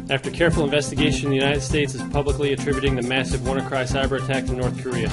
After careful investigation, the United States is publicly attributing the massive WannaCry cyber attack to North Korea.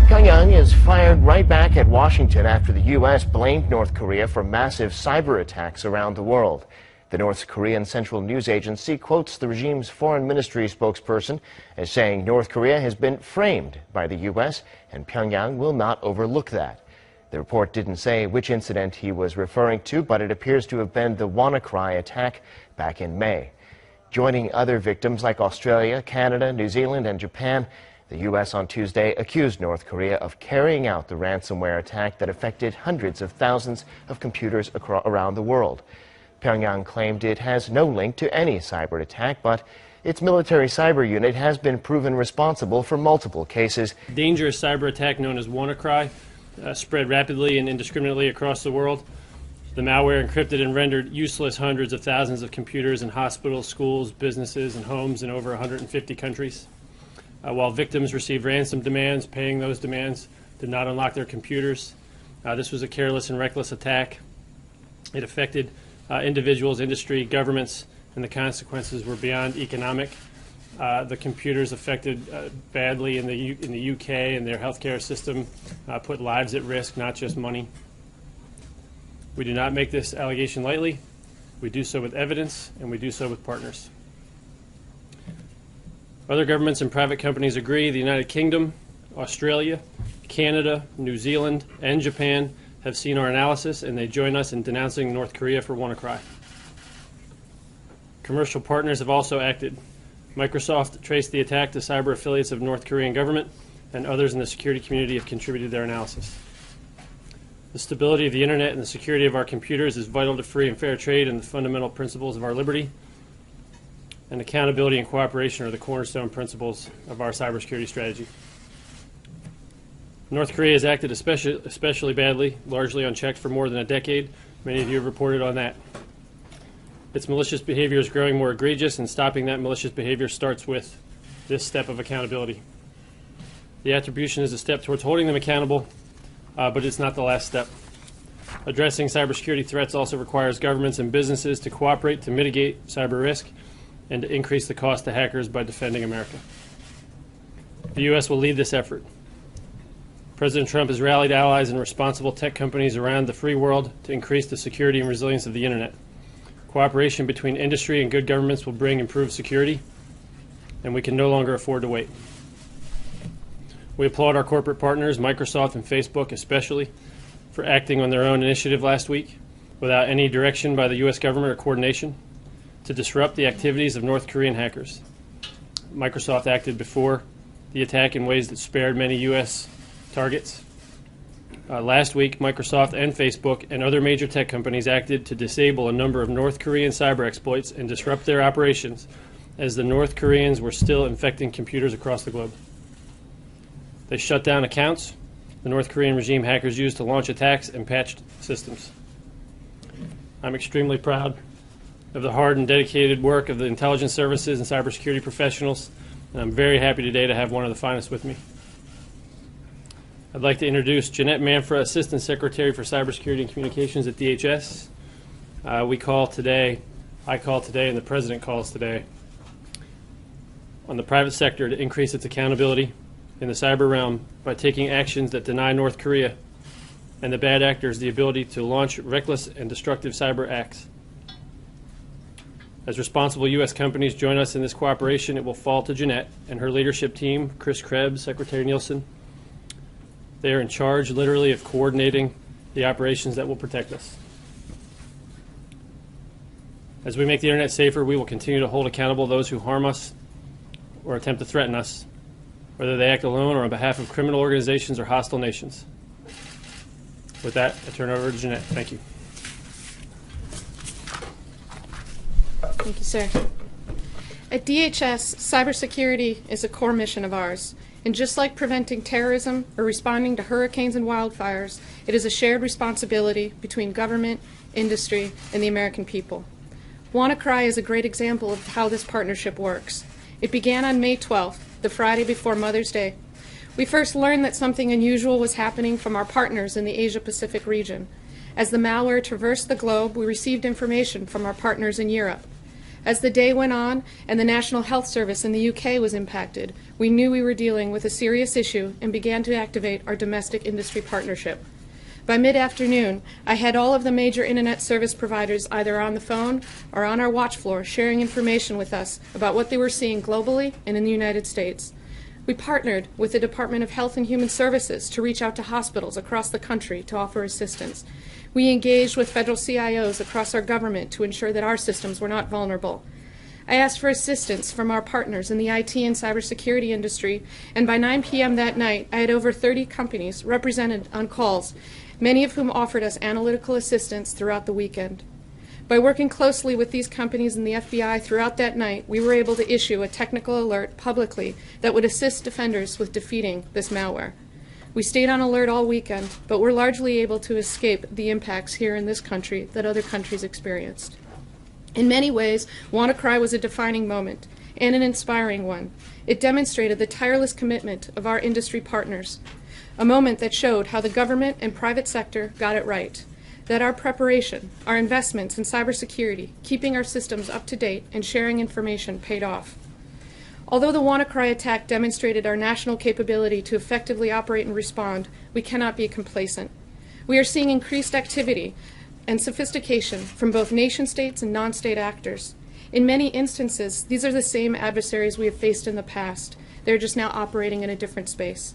Pyongyang is fired right back at Washington after the U.S. blamed North Korea for massive cyber attacks around the world. The North Korean Central News Agency quotes the regime's foreign ministry spokesperson as saying North Korea has been framed by the U.S. and Pyongyang will not overlook that. The report didn't say which incident he was referring to, but it appears to have been the WannaCry attack back in May. Joining other victims like Australia, Canada, New Zealand, and Japan, the U.S. on Tuesday accused North Korea of carrying out the ransomware attack that affected hundreds of thousands of computers around the world. Pyongyang claimed it has no link to any cyber attack, but its military cyber unit has been proven responsible for multiple cases. Dangerous cyber attack known as WannaCry spread rapidly and indiscriminately across the world. The malware encrypted and rendered useless hundreds of thousands of computers in hospitals, schools, businesses, and homes in over 150 countries. While victims received ransom demands, paying those demands did not unlock their computers. This was a careless and reckless attack. It affected individuals, industry, governments, and the consequences were beyond economic. The computers affected badly in the UK, and their healthcare system put lives at risk, not just money. We do not make this allegation lightly. We do so with evidence, and we do so with partners. Other governments and private companies agree. The United Kingdom, Australia, Canada, New Zealand, and Japan have seen our analysis, and they join us in denouncing North Korea for WannaCry. Commercial partners have also acted. Microsoft traced the attack to cyber affiliates of North Korean government, and others in the security community have contributed their analysis. The stability of the Internet and the security of our computers is vital to free and fair trade and the fundamental principles of our liberty. And accountability and cooperation are the cornerstone principles of our cybersecurity strategy. North Korea has acted especially badly, largely unchecked for more than a decade. Many of you have reported on that. Its malicious behavior is growing more egregious, and stopping that malicious behavior starts with this step of accountability. The attribution is a step towards holding them accountable, but it's not the last step. Addressing cybersecurity threats also requires governments and businesses to cooperate to mitigate cyber risk and to increase the cost to hackers by defending America. The U.S. will lead this effort. President Trump has rallied allies and responsible tech companies around the free world to increase the security and resilience of the Internet. Cooperation between industry and good governments will bring improved security, and we can no longer afford to wait. We applaud our corporate partners, Microsoft and Facebook especially, for acting on their own initiative last week without any direction by the U.S. government or coordination to disrupt the activities of North Korean hackers. Microsoft acted before the attack in ways that spared many U.S. targets. Last week, Microsoft and Facebook and other major tech companies acted to disable a number of North Korean cyber exploits and disrupt their operations as the North Koreans were still infecting computers across the globe. They shut down accounts the North Korean regime hackers used to launch attacks and patched systems. I'm extremely proud of the hard and dedicated work of the intelligence services and cybersecurity professionals, and I'm very happy today to have one of the finest with me. I'd like to introduce Jeanette Manfra, Assistant Secretary for Cybersecurity and Communications at DHS. I call today, and the President calls today on the private sector to increase its accountability in the cyber realm by taking actions that deny North Korea and the bad actors the ability to launch reckless and destructive cyber acts. As responsible U.S. companies join us in this cooperation, it will fall to Jeanette and her leadership team, Chris Krebs, Secretary Nielsen. They are in charge, literally, of coordinating the operations that will protect us. As we make the Internet safer, we will continue to hold accountable those who harm us or attempt to threaten us, whether they act alone or on behalf of criminal organizations or hostile nations. With that, I turn it over to Jeanette. Thank you. Thank you, sir. At DHS, cybersecurity is a core mission of ours. And just like preventing terrorism or responding to hurricanes and wildfires, it is a shared responsibility between government, industry, and the American people. WannaCry is a great example of how this partnership works. It began on May 12th, the Friday before Mother's Day, We first learned that something unusual was happening from our partners in the Asia-Pacific region. As the malware traversed the globe, we received information from our partners in Europe. As the day went on and the National Health Service in the UK was impacted, we knew we were dealing with a serious issue and began to activate our domestic industry partnership. By mid-afternoon, I had all of the major internet service providers either on the phone or on our watch floor sharing information with us about what they were seeing globally and in the United States. We partnered with the Department of Health and Human Services to reach out to hospitals across the country to offer assistance. We engaged with federal CIOs across our government to ensure that our systems were not vulnerable. I asked for assistance from our partners in the IT and cybersecurity industry, and by 9 p.m. that night, I had over 30 companies represented on calls, many of whom offered us analytical assistance throughout the weekend. By working closely with these companies and the FBI throughout that night, we were able to issue a technical alert publicly that would assist defenders with defeating this malware. We stayed on alert all weekend, but were largely able to escape the impacts here in this country that other countries experienced. In many ways, WannaCry was a defining moment and an inspiring one. It demonstrated the tireless commitment of our industry partners, a moment that showed how the government and private sector got it right, that our preparation, our investments in cybersecurity, keeping our systems up to date, and sharing information paid off. Although the WannaCry attack demonstrated our national capability to effectively operate and respond, we cannot be complacent. We are seeing increased activity and sophistication from both nation-states and non-state actors. In many instances, these are the same adversaries we have faced in the past. They're just now operating in a different space.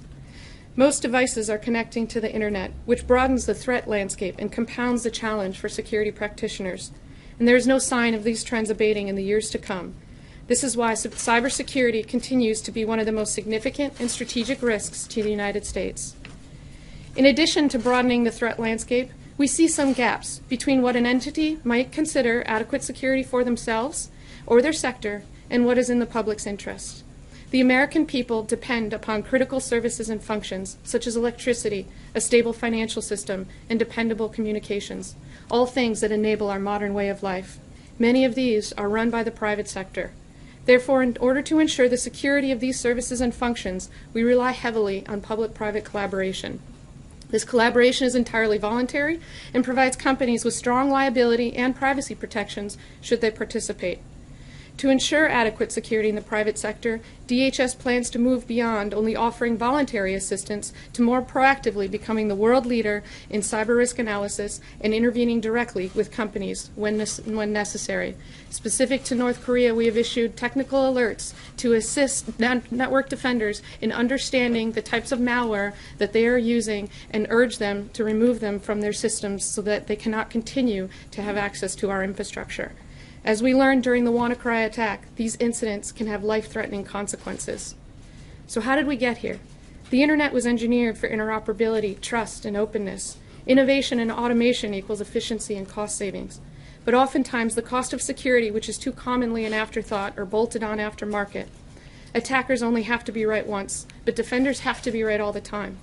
Most devices are connecting to the internet, which broadens the threat landscape and compounds the challenge for security practitioners. And there is no sign of these trends abating in the years to come. This is why cybersecurity continues to be one of the most significant and strategic risks to the United States. In addition to broadening the threat landscape, we see some gaps between what an entity might consider adequate security for themselves or their sector and what is in the public's interest. The American people depend upon critical services and functions such as electricity, a stable financial system, and dependable communications, all things that enable our modern way of life. Many of these are run by the private sector. Therefore, in order to ensure the security of these services and functions, we rely heavily on public-private collaboration. This collaboration is entirely voluntary and provides companies with strong liability and privacy protections should they participate. To ensure adequate security in the private sector, DHS plans to move beyond only offering voluntary assistance to more proactively becoming the world leader in cyber risk analysis and intervening directly with companies when necessary. Specific to North Korea, we have issued technical alerts to assist network defenders in understanding the types of malware that they are using and urge them to remove them from their systems so that they cannot continue to have access to our infrastructure. As we learned during the WannaCry attack, these incidents can have life-threatening consequences. So how did we get here? The Internet was engineered for interoperability, trust, and openness. Innovation and automation equals efficiency and cost savings. But oftentimes, the cost of security, which is too commonly an afterthought or bolted on aftermarket. Attackers only have to be right once, but defenders have to be right all the time.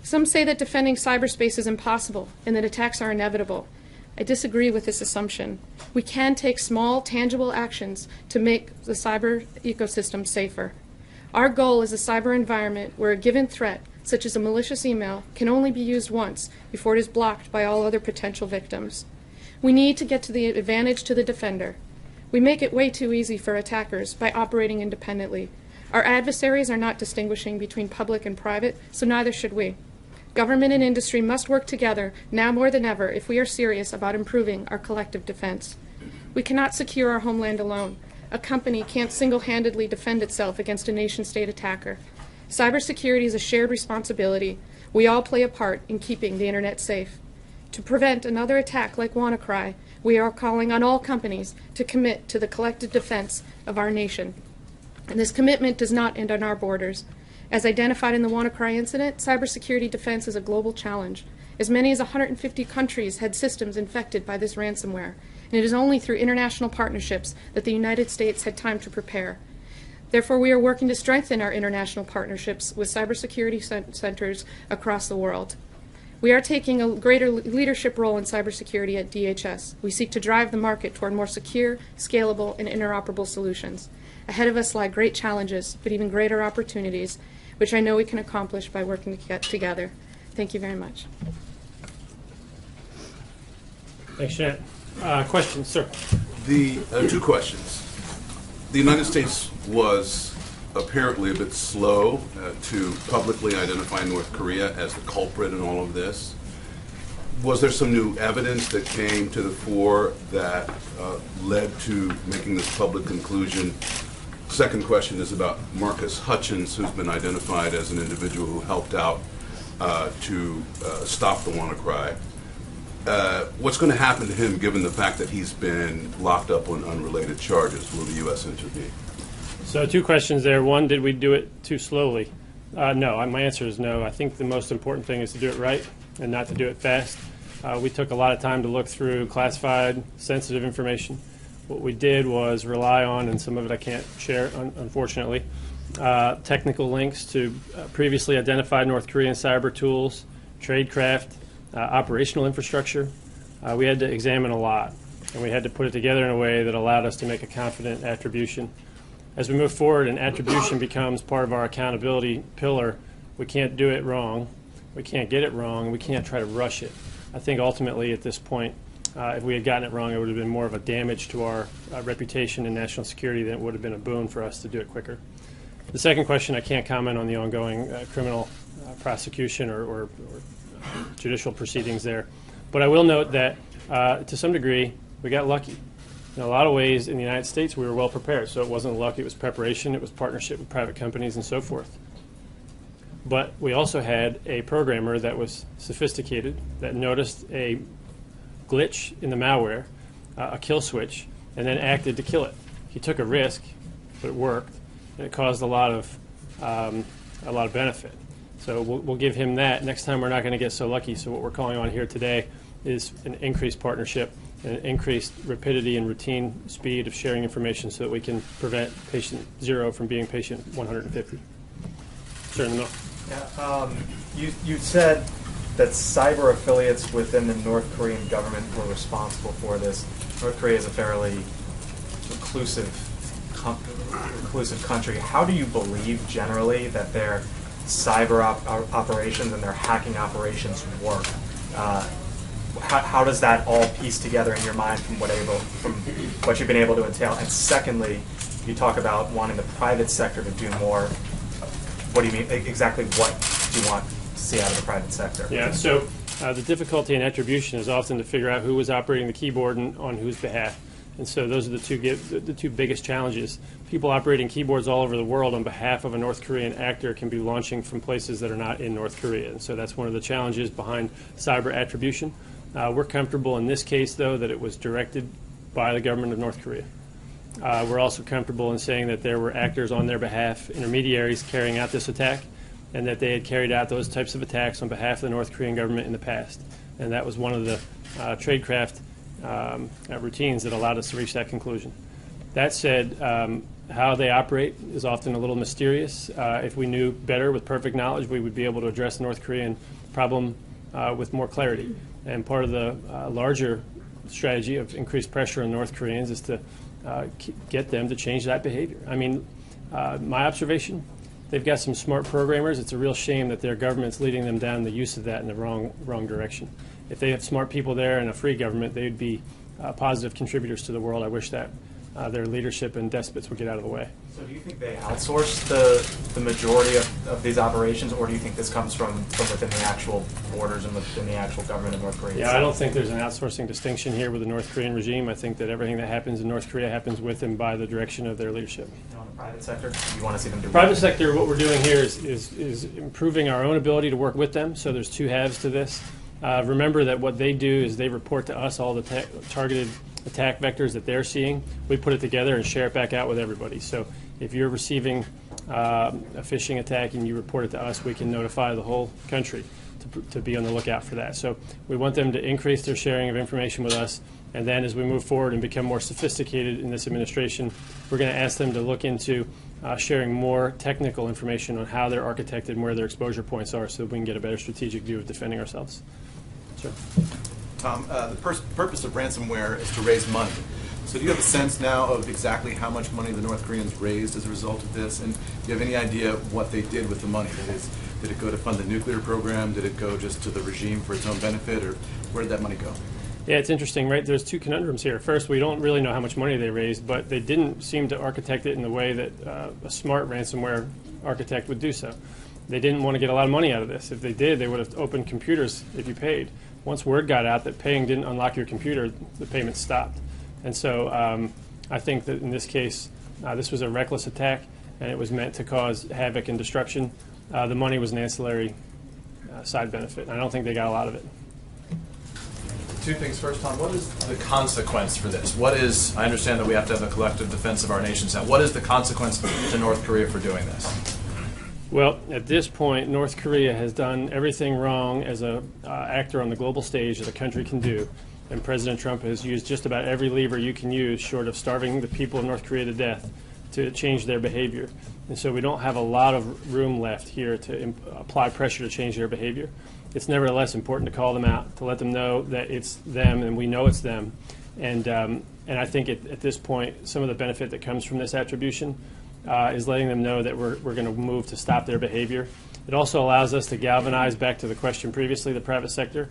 Some say that defending cyberspace is impossible and that attacks are inevitable. I disagree with this assumption. We can take small, tangible actions to make the cyber ecosystem safer. Our goal is a cyber environment where a given threat, such as a malicious email, can only be used once before it is blocked by all other potential victims. We need to get to the advantage to the defender. We make it way too easy for attackers by operating independently. Our adversaries are not distinguishing between public and private, so neither should we. Government and industry must work together now more than ever if we are serious about improving our collective defense. We cannot secure our homeland alone. A company can't single-handedly defend itself against a nation-state attacker. Cybersecurity is a shared responsibility. We all play a part in keeping the Internet safe. To prevent another attack like WannaCry, we are calling on all companies to commit to the collective defense of our nation. And this commitment does not end on our borders. As identified in the WannaCry incident, cybersecurity defense is a global challenge. As many as 150 countries had systems infected by this ransomware, and it is only through international partnerships that the United States had time to prepare. Therefore, we are working to strengthen our international partnerships with cybersecurity centers across the world. We are taking a greater leadership role in cybersecurity at DHS. We seek to drive the market toward more secure, scalable, and interoperable solutions. Ahead of us lie great challenges, but even greater opportunities. which I know we can accomplish by working together. Thank you very much. Thanks, Janet. Questions, sir? Two questions. The United States was apparently a bit slow to publicly identify North Korea as the culprit in all of this. Was there some new evidence that came to the fore that led to making this public conclusion? Second question is about Marcus Hutchins, who's been identified as an individual who helped out to stop the WannaCry. What's going to happen to him given the fact that he's been locked up on unrelated charges? Will the U.S. intervene? So two questions there. One, did we do it too slowly? No, my answer is no. I think the most important thing is to do it right and not to do it fast. We took a lot of time to look through classified, sensitive information. What we did was rely on, and some of it I can't share, unfortunately, technical links to previously identified North Korean cyber tools, tradecraft, operational infrastructure. We had to examine a lot, and we had to put it together in a way that allowed us to make a confident attribution. As we move forward and attribution becomes part of our accountability pillar, we can't do it wrong, we can't get it wrong, we can't try to rush it. I think ultimately at this point, if we had gotten it wrong, it would have been more of a damage to our reputation and national security than it would have been a boon for us to do it quicker. The second question, I can't comment on the ongoing criminal prosecution or judicial proceedings there. But I will note that to some degree, we got lucky. In a lot of ways, in the United States, we were well prepared. So it wasn't luck, it was preparation, it was partnership with private companies and so forth. But we also had a programmer that was sophisticated, that noticed a glitch in the malware, a kill switch, and then acted to kill it. He took a risk, but it worked, and it caused a lot of benefit. So we'll give him that. Next time we're not going to get so lucky. So what we're calling on here today is an increased partnership and an increased rapidity and routine speed of sharing information so that we can prevent patient 0 from being patient 150. Sir, no. Yeah, you said that cyber affiliates within the North Korean government were responsible for this. North Korea is a fairly reclusive country. How do you believe generally that their cyber operations and their hacking operations work? How does that all piece together in your mind from what you've been able to entail? And secondly, you talk about wanting the private sector to do more. What do you mean exactly? What do you want to see out of the private sector? Yeah. So the difficulty in attribution is often to figure out who was operating the keyboard and on whose behalf. And so those are the two biggest challenges. People operating keyboards all over the world on behalf of a North Korean actor can be launching from places that are not in North Korea. And so that's one of the challenges behind cyber attribution. We're comfortable in this case, though, that it was directed by the government of North Korea. We're also comfortable in saying that there were actors on their behalf, intermediaries, carrying out this attack, and that they had carried out those types of attacks on behalf of the North Korean government in the past. And that was one of the tradecraft routines that allowed us to reach that conclusion. That said, how they operate is often a little mysterious. If we knew better with perfect knowledge, we would be able to address the North Korean problem with more clarity. And part of the larger strategy of increased pressure on North Koreans is to get them to change that behavior. I mean, my observation, they've got some smart programmers. It's a real shame that their government's leading them down the use of that in the wrong direction. If they have smart people there and a free government, they'd be positive contributors to the world. I wish that their leadership and despots would get out of the way. So do you think they outsource the majority of these operations, or do you think this comes from within the actual borders and within the actual government of North Korea? Yeah, I don't think there's an outsourcing distinction here with the North Korean regime. I think that everything that happens in North Korea happens with and by the direction of their leadership. And on the private sector, you want to see them do Private sector, what we're doing here is improving our own ability to work with them. So there's two halves to this. Remember that what they do is they report to us all the targeted attack vectors that they're seeing. We put it together and share it back out with everybody. So if you're receiving a phishing attack and you report it to us, we can notify the whole country to be on the lookout for that. So we want them to increase their sharing of information with us. And then as we move forward and become more sophisticated in this administration, we're going to ask them to look into sharing more technical information on how they're architected and where their exposure points are so that we can get a better strategic view of defending ourselves. Sure. Tom, the purpose of ransomware is to raise money. So do you have a sense now of exactly how much money the North Koreans raised as a result of this? And do you have any idea what they did with the money? That is, did it go to fund the nuclear program? Did it go just to the regime for its own benefit? Or where did that money go? Yeah, it's interesting, right? There's two conundrums here. First, we don't really know how much money they raised, but they didn't seem to architect it in the way that a smart ransomware architect would do so. They didn't want to get a lot of money out of this. If they did, they would have opened computers if you paid. Once word got out that paying didn't unlock your computer, the payment stopped. And so I think that in this case, this was a reckless attack, and it was meant to cause havoc and destruction. The money was an ancillary side benefit. I don't think they got a lot of it. Two things. First, Tom, what is the consequence for this? What is, I understand that we have to have a collective defense of our nations now. What is the consequence to North Korea for doing this? Well, at this point, North Korea has done everything wrong as an actor on the global stage that a country can do. And President Trump has used just about every lever you can use, short of starving the people of North Korea to death, to change their behavior. And so we don't have a lot of room left here to apply pressure to change their behavior. It's nevertheless important to call them out, to let them know that it's them and we know it's them. And I think at this point, some of the benefit that comes from this attribution is letting them know that we're going to move to stop their behavior. It also allows us to galvanize, back to the question previously, the private sector.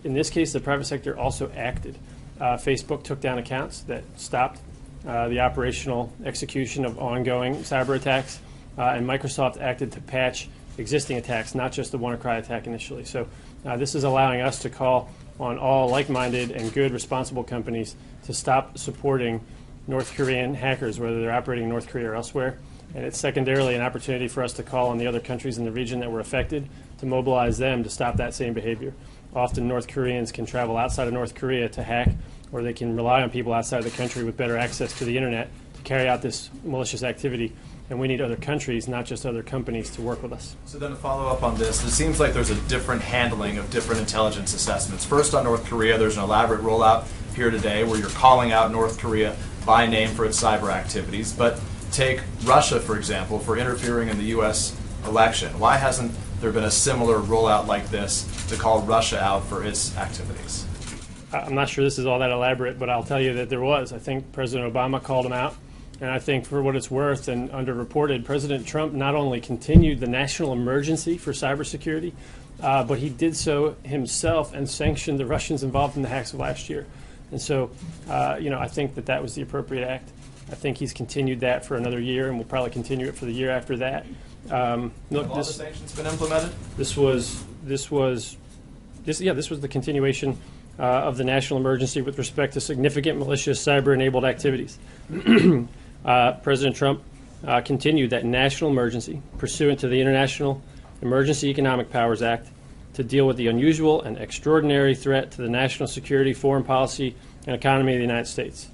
In this case, the private sector also acted. Facebook took down accounts that stopped the operational execution of ongoing cyber attacks, and Microsoft acted to patch existing attacks, not just the WannaCry attack initially. So this is allowing us to call on all like-minded and good, responsible companies to stop supporting North Korean hackers, whether they're operating in North Korea or elsewhere. And it's secondarily an opportunity for us to call on the other countries in the region that were affected to mobilize them to stop that same behavior. Often North Koreans can travel outside of North Korea to hack, or they can rely on people outside the country with better access to the internet to carry out this malicious activity. And we need other countries, not just other companies, to work with us. So then to follow up on this, it seems like there's a different handling of different intelligence assessments. First on North Korea, there's an elaborate rollout here today where you're calling out North Korea by name for its cyber activities. But take Russia, for example, for interfering in the U.S. election. Why hasn't there been a similar rollout like this to call Russia out for its activities? I'm not sure this is all that elaborate, but I'll tell you that there was. I think President Obama called him out. And I think for what it's worth and underreported, President Trump not only continued the national emergency for cybersecurity, but he did so himself and sanctioned the Russians involved in the hacks of last year. And so, I think that was the appropriate act. I think he's continued that for another year, and will probably continue it for the year after that. Have all the sanctions been implemented? This was the continuation of the national emergency with respect to significant malicious cyber-enabled activities. President Trump continued that national emergency pursuant to the International Emergency Economic Powers Act to deal with the unusual and extraordinary threat to the national security, foreign policy, and economy of the United States.